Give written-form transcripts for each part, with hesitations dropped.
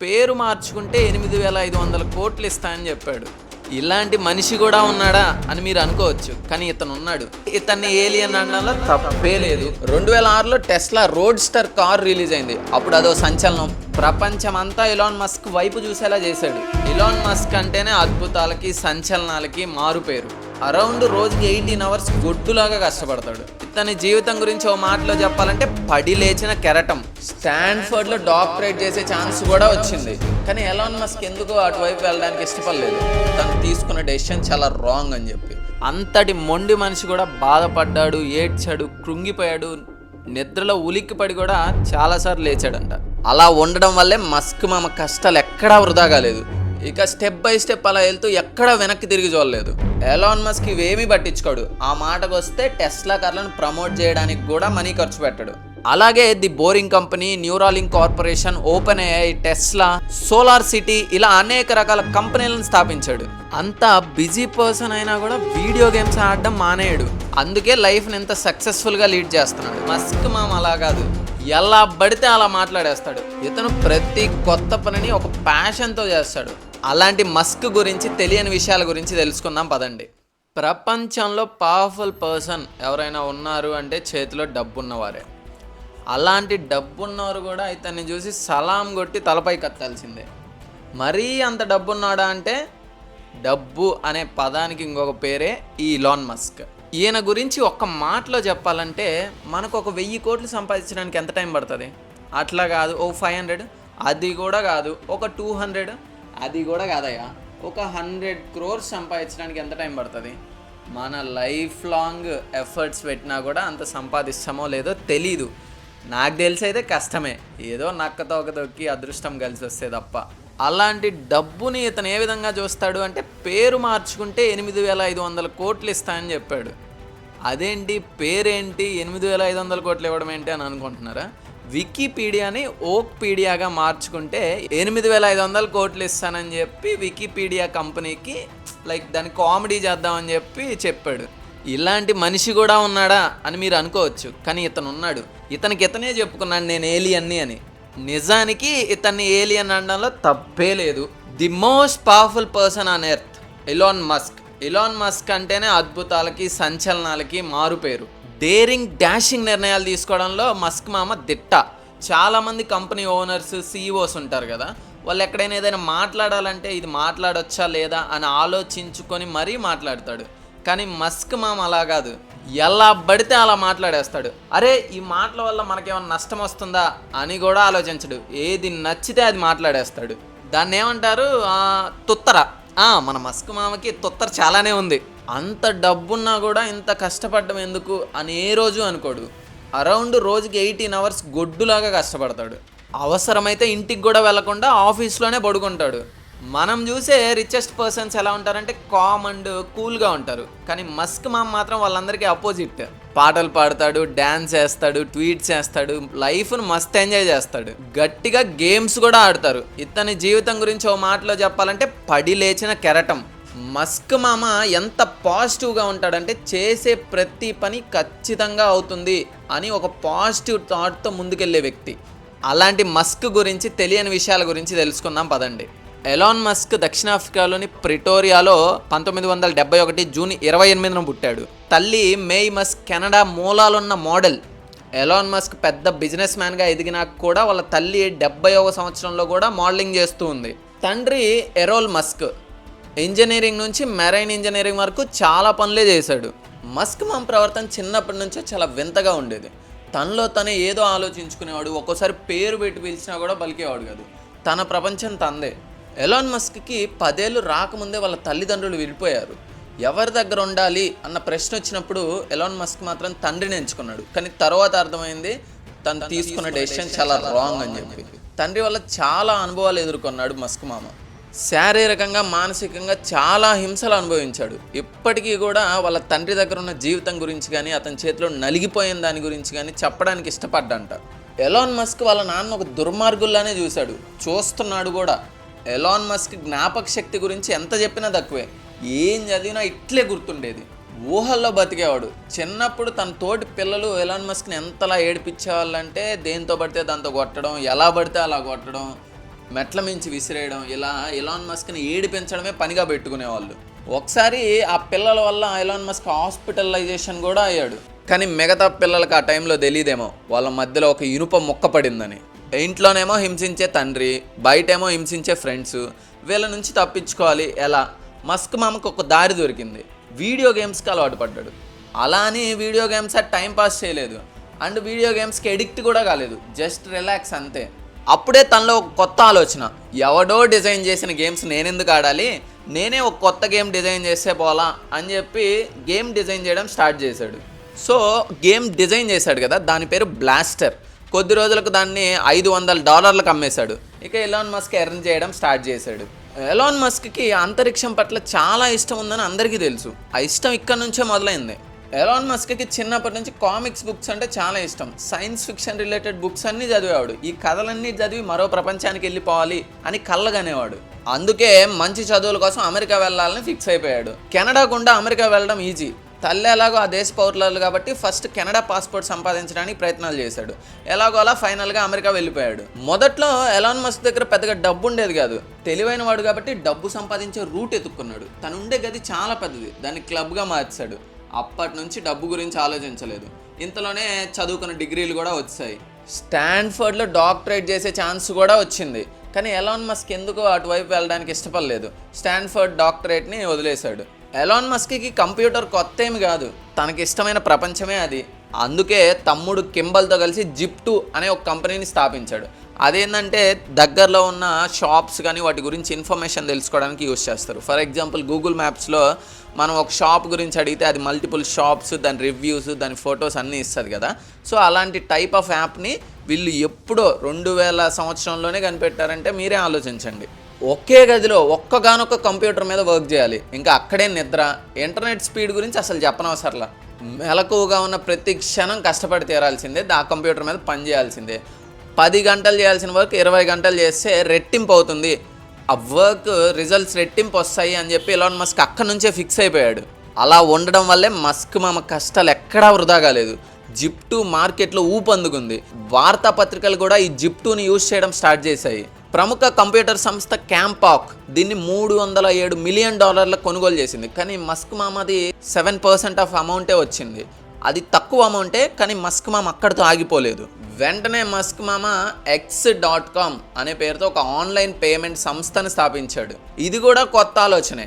పేరు మార్చుకుంటే 8,500 కోట్లు ఇస్తానని చెప్పాడు. ఇలాంటి మనిషి కూడా ఉన్నాడా అని మీరు అనుకోవచ్చు, కానీ ఇతను ఉన్నాడు. ఇతన్ని ఏలియన్ అనడంలో తప్పే లేదు. 2006లో టెస్లా రోడ్ స్టర్ కార్ రిలీజ్ అయింది. అప్పుడు అదో సంచలనం. ప్రపంచమంతా ఇలాన్ మస్క్ వైపు చూసేలా చేశాడు. ఇలాన్ మస్క్ అంటేనే అద్భుతాలకి సంచలనాలకి మారు పేరు. అరౌండ్ రోజుకి 18 అవర్స్ గొడ్డులాగా కష్టపడతాడు. ఇతని జీవితం గురించి ఓ మాటలో చెప్పాలంటే పడి లేచిన కెరటం. స్టాన్ఫర్డ్లో డాక్టరేట్ చేసే ఛాన్స్ కూడా వచ్చింది, కానీ ఎలాన్ మస్క్ ఎందుకో అటువైపు వెళ్ళడానికి ఇష్టపడలేదు. తను తీసుకున్న డెసిషన్ చాలా రాంగ్ అని చెప్పి. అంతటి మొండి మనిషి కూడా బాధపడ్డాడు, ఏడ్చాడు, కృంగిపోయాడు, నిద్రలో ఉలిక్కిపడి కూడా చాలాసార్లు లేచాడంట. అలా ఉండడం వల్లే మస్క్ మామ కష్టాలు ఎక్కడా వృధా కాలేదు. ఇక స్టెప్ బై స్టెప్ అలా వెళ్తూ ఎక్కడా వెనక్కి తిరిగి చూడలేదు. ఎలాన్ మస్క్ ఇవేమీ పట్టించుకోడు. ఆ మాటకు వస్తే టెస్లా కార్లను ప్రమోట్ చేయడానికి కూడా మనీ ఖర్చు పెట్టాడు. అలాగే the boring company, Neuralink corporation, open AI, Tesla, solar city ఇలా అనేక రకాల కంపెనీలను స్థాపించాడు. అంత బిజీ పర్సన్ అయినా కూడా వీడియో గేమ్స్ ఆడడం మానేయడు. అందుకే లైఫ్ని ఎంత సక్సెస్ఫుల్గా లీడ్ చేస్తున్నాడు. మస్క్ మామ అలా కాదు, ఎలా పడితే అలా మాట్లాడేస్తాడు. ఇతను ప్రతి కొత్త పనిని ఒక ప్యాషన్తో చేస్తాడు. అలాంటి మస్క్ గురించి తెలియని విషయాల గురించి తెలుసుకుందాం పదండి. ప్రపంచంలో పవర్ఫుల్ పర్సన్ ఎవరైనా ఉన్నారు అంటే చేతిలో డబ్బున్నవారే. అలాంటి డబ్బున్నవారు కూడా ఇతన్ని చూసి సలాం కొట్టి తలపై కత్తాల్సిందే. మరీ అంత డబ్బున్నాడా అంటే డబ్బు అనే పదానికి ఇంకొక పేరే ఈ ఇలాన్ మస్క్. ఈయన గురించి ఒక్క మాటలో చెప్పాలంటే మనకు ఒక 1000 కోట్లు సంపాదించడానికి ఎంత టైం పడుతుంది? అట్లా కాదు, ఓ 500, అది కూడా కాదు, ఒక 200, అది కూడా కాదయ్యా, ఒక 100 crores సంపాదించడానికి ఎంత టైం పడుతుంది? మన లైఫ్ లాంగ్ ఎఫర్ట్స్ పెట్టినా కూడా అంత సంపాదిస్తామో లేదో తెలీదు. నాకు తెలిసి అయితే కష్టమే, ఏదో నక్కతోక తొక్కి అదృష్టం కలిసి వస్తే తప్ప. అలాంటి డబ్బుని ఇతను ఏ విధంగా చూస్తాడు అంటే పేరు మార్చుకుంటే 8,500 కోట్లు ఇస్తానని చెప్పాడు. అదేంటి పేరేంటి 8,500 కోట్లు ఇవ్వడం ఏంటి అని అనుకుంటున్నారా? వికీపీడియాని ఓక్పీడియాగా మార్చుకుంటే 8,500 కోట్లు ఇస్తానని చెప్పి వికీపీడియా కంపెనీకి దాన్ని కామెడీ చేద్దామని చెప్పాడు. ఇలాంటి మనిషి కూడా ఉన్నాడా అని మీరు అనుకోవచ్చు, కానీ ఇతను ఉన్నాడు. ఇతనే చెప్పుకున్నాడు నేను ఏలియన్ని అని. నిజానికి ఇతన్ని ఏలియన్ అనడంలో తప్పే లేదు. The most powerful person on earth Elon Musk అంటేనే అద్భుతాలకి సంచలనాలకి మారు పేరు. డేరింగ్ డాషింగ్ నిర్ణయాలు తీసుకోవడంలో మస్క్ మామ దిట్ట. చాలామంది కంపెనీ ఓనర్స్, సీఈఓస్ ఉంటారు కదా, వాళ్ళు ఎక్కడైనా ఏదైనా మాట్లాడాలంటే ఇది మాట్లాడొచ్చా లేదా అని ఆలోచించుకొని మరీ మాట్లాడతాడు. కానీ మస్క్ మామ అలా కాదు, ఎలా పడితే అలా మాట్లాడేస్తాడు. అరే ఈ మాటల వల్ల మనకేమైనా నష్టం వస్తుందా అని కూడా ఆలోచించడు. ఏది నచ్చితే అది మాట్లాడేస్తాడు. దాన్ని ఏమంటారు? తుత్తర. మన మస్క్ మామకి తుత్తర చాలానే ఉంది. అంత డబ్బున్నా కూడా ఇంత కష్టపడడం ఎందుకు అని ఏ రోజు అనుకోడు. అరౌండ్ రోజుకి 18 అవర్స్ గొడ్డులాగా కష్టపడతాడు. అవసరమైతే ఇంటికి కూడా వెళ్లకుండా ఆఫీస్లోనే పడుకుంటాడు. మనం చూసే రిచెస్ట్ పర్సన్స్ ఎలా ఉంటారంటే కామ్ అండ్ కూల్గా ఉంటారు, కానీ మస్క్ మామ మాత్రం వాళ్ళందరికీ అపోజిట్. పాటలు పాడతాడు, డ్యాన్స్ చేస్తాడు, ట్వీట్స్ చేస్తాడు, లైఫ్ను మస్త్ ఎంజాయ్ చేస్తాడు. గట్టిగా గేమ్స్ కూడా ఆడతారు. ఇతని జీవితం గురించి ఓ మాటలో చెప్పాలంటే పడి లేచిన కెరటం. మస్క్ మామ ఎంత పాజిటివ్గా ఉంటాడంటే చేసే ప్రతి పని ఖచ్చితంగా అవుతుంది అని ఒక పాజిటివ్ థాట్తో ముందుకెళ్లే వ్యక్తి. అలాంటి మస్క్ గురించి తెలియని విషయాల గురించి తెలుసుకుందాం పదండి. ఎలాన్ మస్క్ దక్షిణాఫ్రికాలోని ప్రిటోరియాలో 1971 జూన్ 28న పుట్టాడు. తల్లి మేయ్ మస్క్ కెనడా మూలాలున్న మోడల్. ఎలాన్ మస్క్ పెద్ద బిజినెస్ మ్యాన్గా ఎదిగినాక కూడా వాళ్ళ తల్లి 71వ సంవత్సరంలో కూడా మోడలింగ్ చేస్తూ ఉంది. తండ్రి ఎరోల్ మస్క్ ఇంజనీరింగ్ నుంచి మెరైన్ ఇంజనీరింగ్ వరకు చాలా పనులే చేశాడు. మస్క్ మామ ప్రవర్తన చిన్నప్పటి నుంచే చాలా వింతగా ఉండేది. తనలో తనే ఏదో ఆలోచించుకునేవాడు. ఒక్కోసారి పేరు పెట్టి పిలిచినా కూడా పలికేవాడు కాదు. తన ప్రపంచం తందే. ఎలాన్ మస్క్కి 10 ఏళ్ళు రాకముందే వాళ్ళ తల్లిదండ్రులు విడిపోయారు. ఎవరి దగ్గర ఉండాలి అన్న ప్రశ్న వచ్చినప్పుడు ఎలాన్ మస్క్ మాత్రం తండ్రిని ఎంచుకున్నాడు. కానీ తర్వాత అర్థమైంది తను తీసుకున్న డెసిషన్ చాలా రాంగ్ అని చెప్పి. తండ్రి వల్ల చాలా అనుభవాలు ఎదుర్కొన్నాడు మస్క్ మామ. శారీరకంగా, మానసికంగా చాలా హింసలు అనుభవించాడు. ఇప్పటికీ కూడా వాళ్ళ తండ్రి దగ్గర ఉన్న జీవితం గురించి కానీ, అతని చేతిలో నలిగిపోయిన దాని గురించి కానీ చెప్పడానికి ఇష్టపడ్డంట. ఎలాన్ మస్క్ వాళ్ళ నాన్న ఒక దుర్మార్గుల్లానే చూస్తున్నాడు కూడా. ఎలాన్ మస్క్ జ్ఞాపక శక్తి గురించి ఎంత చెప్పినా తక్కువే. ఏం చదివినా ఇట్లే గుర్తుండేది. ఊహల్లో బతికేవాడు. చిన్నప్పుడు తన తోటి పిల్లలు ఎలాన్ మస్క్ని ఎంతలా ఏడిపించేవాళ్ళంటే దేంతో పడితే దాంతో కొట్టడం, ఎలా పడితే అలా కొట్టడం, మెట్ల మించి విసిరేయడం, ఇలా ఎలాన్ మస్క్ని ఏడిపించడమే పనిగా పెట్టుకునేవాళ్ళు. ఒకసారి ఆ పిల్లల వల్ల ఎలాన్ మస్క్ హాస్పిటలైజేషన్ కూడా అయ్యాడు. కానీ మిగతా పిల్లలకి ఆ టైంలో తెలియదేమో వాళ్ళ మధ్యలో ఒక ఇనుప ముక్క పడిందని. ఇంట్లోనేమో హింసించే తండ్రి, బయటేమో హింసించే ఫ్రెండ్స్. వీళ్ళ నుంచి తప్పించుకోవాలి ఎలా? మస్క్ మామకు ఒక దారి దొరికింది. వీడియో గేమ్స్కి అలవాటు పడ్డాడు. అలా అని వీడియో గేమ్స్ టైం పాస్ చేయలేదు అండ్ వీడియో గేమ్స్కి ఎడిక్ట్ కూడా కాలేదు, జస్ట్ రిలాక్స్ అంతే. అప్పుడే తనలో ఒక కొత్త ఆలోచన, ఎవడో డిజైన్ చేసిన గేమ్స్ నేనెందుకు ఆడాలి, నేనే ఒక కొత్త గేమ్ డిజైన్ చేస్తే పోలా అని చెప్పి గేమ్ డిజైన్ చేయడం స్టార్ట్ చేశాడు. సో గేమ్ డిజైన్ చేశాడు కదా, దాని పేరు బ్లాస్టర్. కొద్ది రోజులకు దాన్ని $500 అమ్మేశాడు. ఇక ఎలాన్ మస్క్ ఎర్న్ చేయడం స్టార్ట్ చేశాడు. ఎలాన్ మస్క్కి అంతరిక్షం పట్ల చాలా ఇష్టం ఉందని అందరికీ తెలుసు. ఆ ఇష్టం ఇక్కడ నుంచే మొదలైంది. ఎలాన్ మస్క్కి చిన్నప్పటి నుంచి కామిక్స్ బుక్స్ అంటే చాలా ఇష్టం. సైన్స్ ఫిక్షన్ రిలేటెడ్ బుక్స్ అన్నీ చదివేవాడు. ఈ కథలన్నీ చదివి మరో ప్రపంచానికి వెళ్ళిపోవాలి అని కళ్ళగనేవాడు. అందుకే మంచి చదువుల కోసం అమెరికా వెళ్ళాలని ఫిక్స్ అయిపోయాడు. కెనడా గుండా అమెరికా వెళ్ళడం ఈజీ. తల్లి ఎలాగో ఆ దేశ పౌరులు కాబట్టి ఫస్ట్ కెనడా పాస్పోర్ట్ సంపాదించడానికి ప్రయత్నాలు చేశాడు. ఎలాగో అలా ఫైనల్గా అమెరికా వెళ్ళిపోయాడు. మొదట్లో ఎలాన్ మస్క్ దగ్గర పెద్దగా డబ్బు ఉండేది కాదు. తెలివైన వాడు కాబట్టి డబ్బు సంపాదించే రూట్ ఎత్తుక్కున్నాడు. తను ఉండే గది చాలా పెద్దది, దాన్ని క్లబ్గా మార్చాడు. అప్పటి నుంచి డబ్బు గురించి ఆలోచించలేదు. ఇంతలోనే చదువుకున్న డిగ్రీలు కూడా వచ్చాయి. స్టాన్ఫర్డ్లో డాక్టరేట్ చేసే ఛాన్స్ కూడా వచ్చింది. కానీ ఎలాన్ మస్క్ ఎందుకో అటువైపు వెళ్ళడానికి ఇష్టపడలేదు. స్టాన్ఫర్డ్ డాక్టరేట్ని వదిలేశాడు. ఎలాన్ మస్క్కి కంప్యూటర్ కొత్త ఏమి కాదు, తనకి ఇష్టమైన ప్రపంచమే అది. అందుకే తమ్ముడు కింబల్తో కలిసి జిప్2 అనే ఒక కంపెనీని స్థాపించాడు. అదేంటంటే దగ్గరలో ఉన్న షాప్స్ కానీ వాటి గురించి ఇన్ఫర్మేషన్ తెలుసుకోవడానికి యూజ్ చేస్తారు. ఫర్ ఎగ్జాంపుల్ గూగుల్ మ్యాప్స్లో మనం ఒక షాప్ గురించి అడిగితే అది మల్టిపుల్ షాప్స్, దాని రివ్యూస్, దాని ఫొటోస్ అన్నీ ఇస్తుంది కదా. సో అలాంటి టైప్ ఆఫ్ యాప్ని వీళ్ళు ఎప్పుడో 2000 సంవత్సరంలోనే కనిపెట్టారంటే మీరే ఆలోచించండి. ఒకే గదిలో ఒక్కగానొక్క కంప్యూటర్ మీద వర్క్ చేయాలి. ఇంకా అక్కడే నిద్ర, ఇంటర్నెట్ స్పీడ్ గురించి అసలు చెప్పనవసరంలా. మెలకువగా ఉన్న ప్రతి క్షణం కష్టపడి తీరాల్సిందే, ఆ కంప్యూటర్ మీద పని చేయాల్సిందే. 10 గంటలు చేయాల్సిన వర్క్ 20 గంటలు చేస్తే రెట్టింపు అవుతుంది, ఆ వర్క్ రిజల్ట్స్ రెట్టింపు వస్తాయి అని చెప్పి ఎలాన్ మస్క్ అక్కడి నుంచే ఫిక్స్ అయిపోయాడు. అలా ఉండడం వల్లే మస్క్ మామ కష్టాలు ఎక్కడా వృధా కాలేదు. జిప్2 మార్కెట్లో ఊపందుకుంది. వార్తాపత్రికలు కూడా ఈ జిప్2ని యూజ్ చేయడం స్టార్ట్ చేశాయి. ప్రముఖ కంప్యూటర్ సంస్థ క్యాంపాక్ దీన్ని $307 మిలియన్ కొనుగోలు చేసింది. కానీ మస్క్ మామది 7% ఆఫ్ అమౌంటే వచ్చింది. అది తక్కువ అమౌంటే, కానీ మస్క్ మామ అక్కడితో ఆగిపోలేదు. వెంటనే మస్క్ మామ X.com అనే పేరుతో ఒక ఆన్లైన్ పేమెంట్ సంస్థను స్థాపించాడు. ఇది కూడా కొత్త ఆలోచనే.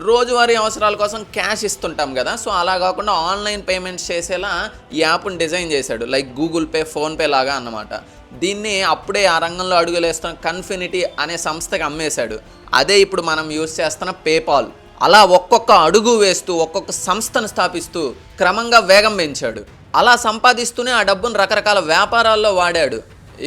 రోజువారీ అవసరాల కోసం క్యాష్ ఇస్తుంటాం కదా, సో అలా కాకుండా ఆన్లైన్ పేమెంట్స్ చేసేలా ఈ యాప్ని డిజైన్ చేశాడు. లైక్ గూగుల్ పే, ఫోన్పే లాగా అన్నమాట. దీన్ని అప్పుడే ఆ రంగంలో అడుగులేస్తున్న కన్ఫినిటీ అనే సంస్థకి అమ్మేశాడు. అదే ఇప్పుడు మనం యూజ్ చేస్తున్న పేపాల్. అలా ఒక్కొక్క అడుగు వేస్తూ ఒక్కొక్క సంస్థను స్థాపిస్తూ క్రమంగా వేగం పెంచాడు. అలా సంపాదిస్తూనే ఆ డబ్బును రకరకాల వ్యాపారాల్లో వాడాడు.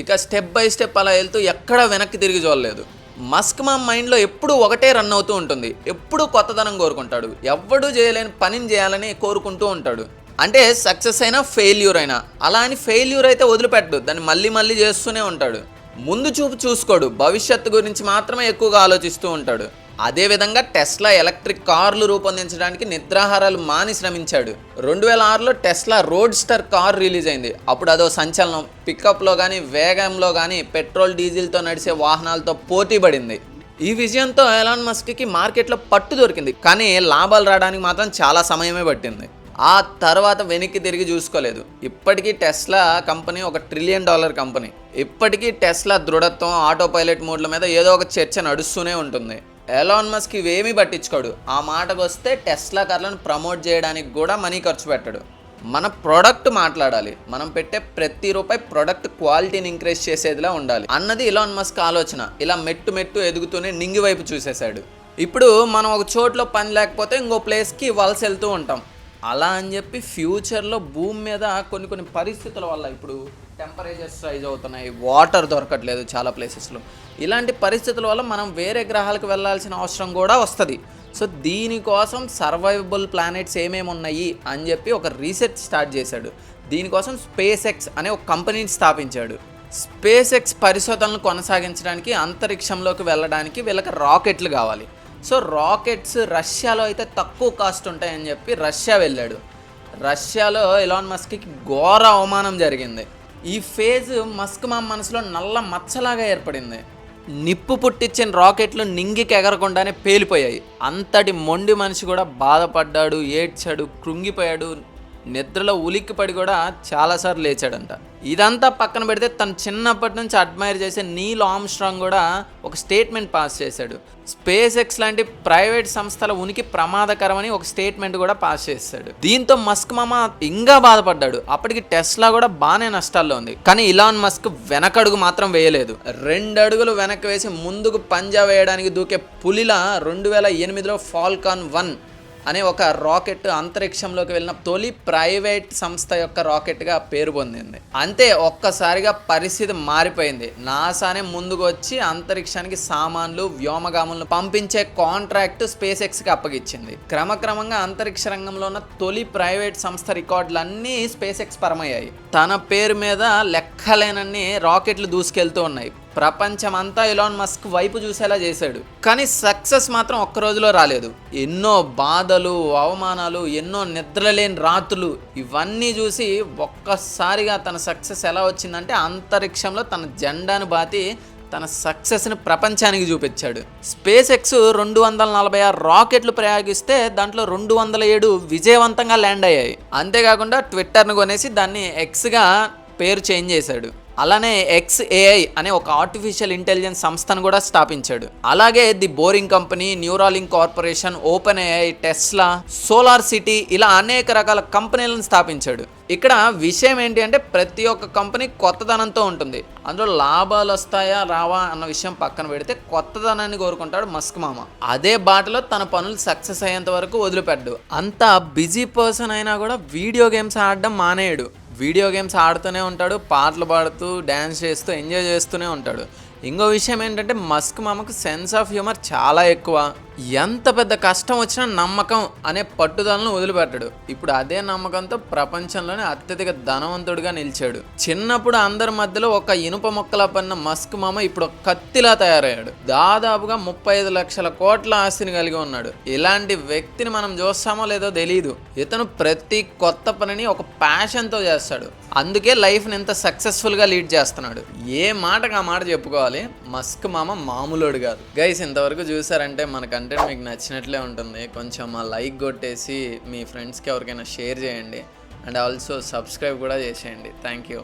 ఇక స్టెప్ బై స్టెప్ అలా వెళ్తూ ఎక్కడా వెనక్కి తిరిగి చూడలేదు. మస్క్ మా మైండ్లో ఎప్పుడూ ఒకటే రన్ అవుతూ ఉంటుంది. ఎప్పుడూ కొత్తదనం కోరుకుంటాడు. ఎవ్వడూ చేయలేని పనిని చేయాలని కోరుకుంటూ ఉంటాడు. అంటే సక్సెస్ అయినా ఫెయిల్యూర్ అయినా. అలా అని ఫెయిల్యూర్ అయితే వదిలిపెట్టడు, దాన్ని మళ్ళీ మళ్ళీ చేస్తూనే ఉంటాడు. ముందు చూపు చూసుకోడు, భవిష్యత్తు గురించి మాత్రమే ఎక్కువగా ఆలోచిస్తూ ఉంటాడు. అదేవిధంగా టెస్లా ఎలక్ట్రిక్ కార్లు రూపొందించడానికి నిద్రాహారాలు మాని శ్రమించాడు. 2006లో టెస్లా రోడ్స్టర్ కార్ రిలీజ్ అయింది. అప్పుడు అదో సంచలనం. పికప్లో కానీ వేగంలో కానీ పెట్రోల్ డీజిల్తో నడిచే వాహనాలతో పోటీ పడింది. ఈ విజయంతో ఎలాన్ మస్క్కి మార్కెట్లో పట్టు దొరికింది. కానీ లాభాలు రావడానికి మాత్రం చాలా సమయమే పట్టింది. ఆ తర్వాత వెనక్కి తిరిగి చూసుకోలేదు. ఇప్పటికీ టెస్లా కంపెనీ ఒక $1 ట్రిలియన్ కంపెనీ. ఇప్పటికీ టెస్లా దృఢత్వం, ఆటో పైలట్ మోడ్ల మీద ఏదో ఒక చర్చ నడుస్తూనే ఉంటుంది. ఎలాన్ మస్క్ ఇవేమీ పట్టించుకోడు. ఆ మాటకు వస్తే టెస్లా కార్లను ప్రమోట్ చేయడానికి కూడా మనీ ఖర్చు పెట్టడు. మన ప్రోడక్ట్ మాట్లాడాలి, మనం పెట్టే ప్రతి రూపాయి ప్రోడక్ట్ క్వాలిటీని ఇంక్రీజ్ చేసేదిలా ఉండాలి అన్నది ఎలాన్ మస్క్ ఆలోచన. ఇలా మెట్టు మెట్టు ఎదుగుతూనే నింగి వైపు చూసేశాడు. ఇప్పుడు మనం ఒక చోట్లో పని లేకపోతే ఇంకో ప్లేస్కి వలస వెళ్తూ ఉంటాం. అలా అని చెప్పి ఫ్యూచర్లో భూమి మీద కొన్ని పరిస్థితుల వల్ల ఇప్పుడు టెంపరేచర్స్ రైజ్ అవుతున్నాయి, వాటర్ దొరకట్లేదు చాలా ప్లేసెస్లో. ఇలాంటి పరిస్థితుల వల్ల మనం వేరే గ్రహాలకు వెళ్ళాల్సిన అవసరం కూడా వస్తుంది. సో దీనికోసం సర్వైవబుల్ ప్లానెట్స్ ఏమేమి ఉన్నాయి అని చెప్పి ఒక రీసెర్చ్ స్టార్ట్ చేశాడు. దీనికోసం SpaceX అనే ఒక కంపెనీని స్థాపించాడు. SpaceX పరిశోధనలు కొనసాగించడానికి, అంతరిక్షంలోకి వెళ్ళడానికి వీళ్ళకి రాకెట్లు కావాలి. సో రాకెట్స్ రష్యాలో అయితే తక్కువ కాస్ట్ ఉంటాయని చెప్పి రష్యా వెళ్ళాడు. రష్యాలో ఎలాన్ మస్క్కి ఘోర అవమానం జరిగింది. ఈ ఫేజ్ మస్క్ మా మనసులో నల్ల మచ్చలాగా ఏర్పడింది. నిప్పు పుట్టించిన రాకెట్లు నింగికి ఎగరకుండానే పేలిపోయాయి. అంతటి మొండి మనిషి కూడా బాధపడ్డాడు, ఏడ్చాడు, కృంగిపోయాడు, నిద్రలో ఉలిక్కిపడి కూడా చాలాసార్లు లేచాడంట. ఇదంతా పక్కన పెడితే తను చిన్నప్పటి నుంచి అడ్మైర్ చేసే నీల్ ఆర్మ్స్ట్రాంగ్ కూడా ఒక స్టేట్మెంట్ పాస్ చేశాడు. స్పేస్ ఎక్స్ లాంటి ప్రైవేట్ సంస్థల ఉనికి ప్రమాదకరమని ఒక స్టేట్మెంట్ కూడా పాస్ చేశాడు. దీంతో మస్క్ మామ ఇంకా బాధపడ్డాడు. అప్పటికి టెస్లా కూడా బాగానే నష్టాల్లో ఉంది. కానీ ఇలాన్ మస్క్ వెనకడుగు మాత్రం వేయలేదు. 2 అడుగులు వెనక్కి వేసి ముందుకు పంజా వేయడానికి దూకే పులిలా 2008లో ఫాల్కాన్ 1 అనే ఒక రాకెట్ అంతరిక్షంలోకి వెళ్ళిన తొలి ప్రైవేట్ సంస్థ యొక్క రాకెట్గా పేరు పొందింది. అంతే, ఒక్కసారిగా పరిస్థితి మారిపోయింది. నాసానే ముందుకు వచ్చి అంతరిక్షానికి సామాన్లు, వ్యోమగాములను పంపించే కాంట్రాక్ట్ స్పేస్ ఎక్స్కి అప్పగిచ్చింది. క్రమక్రమంగా అంతరిక్ష రంగంలో ఉన్న తొలి ప్రైవేట్ సంస్థ రికార్డులన్నీ స్పేస్ ఎక్స్ పరమయ్యాయి. తన పేరు మీద లెక్కలేనన్ని రాకెట్లు దూసుకెళ్తూ ఉన్నాయి. ప్రపంచమంతా ఎలాన్ మస్క్ వైపు చూసేలా చేశాడు. కానీ సక్సెస్ మాత్రం ఒక్క రోజులో రాలేదు. ఎన్నో బాధలు, అవమానాలు, ఎన్నో నిద్రలేని రాత్రులు, ఇవన్నీ చూసి ఒక్కసారిగా తన సక్సెస్ ఎలా వచ్చిందంటే అంతరిక్షంలో తన జెండాను బాతి తన సక్సెస్ని ప్రపంచానికి చూపించాడు. స్పేస్ ఎక్స్ 246 రాకెట్లు ప్రయోగిస్తే దాంట్లో 207 విజయవంతంగా ల్యాండ్ అయ్యాయి. అంతేకాకుండా ట్విట్టర్ను కొనేసి దాన్ని ఎక్స్గా పేరు చేంజ్ చేశాడు. అలానే XAI అనే ఒక ఆర్టిఫిషియల్ ఇంటెలిజెన్స్ సంస్థను కూడా స్థాపించాడు. అలాగే the boring company, Neuralink corporation, open AI, Tesla, solar city ఇలా అనేక రకాల కంపెనీలను స్థాపించాడు. ఇక్కడ విషయం ఏంటి అంటే ప్రతి ఒక్క కంపెనీ కొత్తదనంతో ఉంటుంది. అందులో లాభాలు వస్తాయా రావా అన్న విషయం పక్కన పెడితే కొత్తదనాన్ని కోరుకుంటాడు మస్క్ మామ. అదే బాటలో తన పనులు సక్సెస్ అయ్యేంత వరకు వదిలిపెట్టాడు. అంత బిజీ పర్సన్ అయినా కూడా వీడియో గేమ్స్ ఆడడం మానేయడు. వీడియో గేమ్స్ ఆడుతూనే ఉంటాడు, పాటలు పాడుతూ, డ్యాన్స్ చేస్తూ, ఎంజాయ్ చేస్తూనే ఉంటాడు. ఇంకో విషయం ఏంటంటే మస్క్ మామకు సెన్స్ ఆఫ్ హ్యూమర్ చాలా ఎక్కువ. ఎంత పెద్ద కష్టం వచ్చినా నమ్మకం అనే పట్టుదలను వదిలిపెట్టాడు. ఇప్పుడు అదే నమ్మకంతో ప్రపంచంలోనే అత్యధిక ధనవంతుడిగా నిలిచాడు. చిన్నప్పుడు అందరి మధ్యలో ఒక ఇనుప మొక్కలా పడిన మస్క్ మామ ఇప్పుడు కత్తిలా తయారయ్యాడు. దాదాపుగా 35 లక్షల కోట్ల ఆస్తిని కలిగి ఉన్నాడు. ఇలాంటి వ్యక్తిని మనం చూస్తామో లేదో తెలియదు. ఇతను ప్రతి కొత్త పనిని ఒక ప్యాషన్తో చేస్తాడు. అందుకే లైఫ్ని ఎంత సక్సెస్ఫుల్గా లీడ్ చేస్తున్నాడు. ఏ మాటకు ఆ మాట చెప్పుకోవాలి, మస్క్ మామ మామూలుడు కాదు. గైస్, ఇంతవరకు చూసారంటే మన కంటెంట్ మీకు నచ్చినట్లే ఉంటుంది. కొంచెం ఆ లైక్ కొట్టేసి మీ ఫ్రెండ్స్కి ఎవరికైనా షేర్ చేయండి. అండ్ ఆల్సో సబ్స్క్రైబ్ కూడా చేసేయండి. Thank you.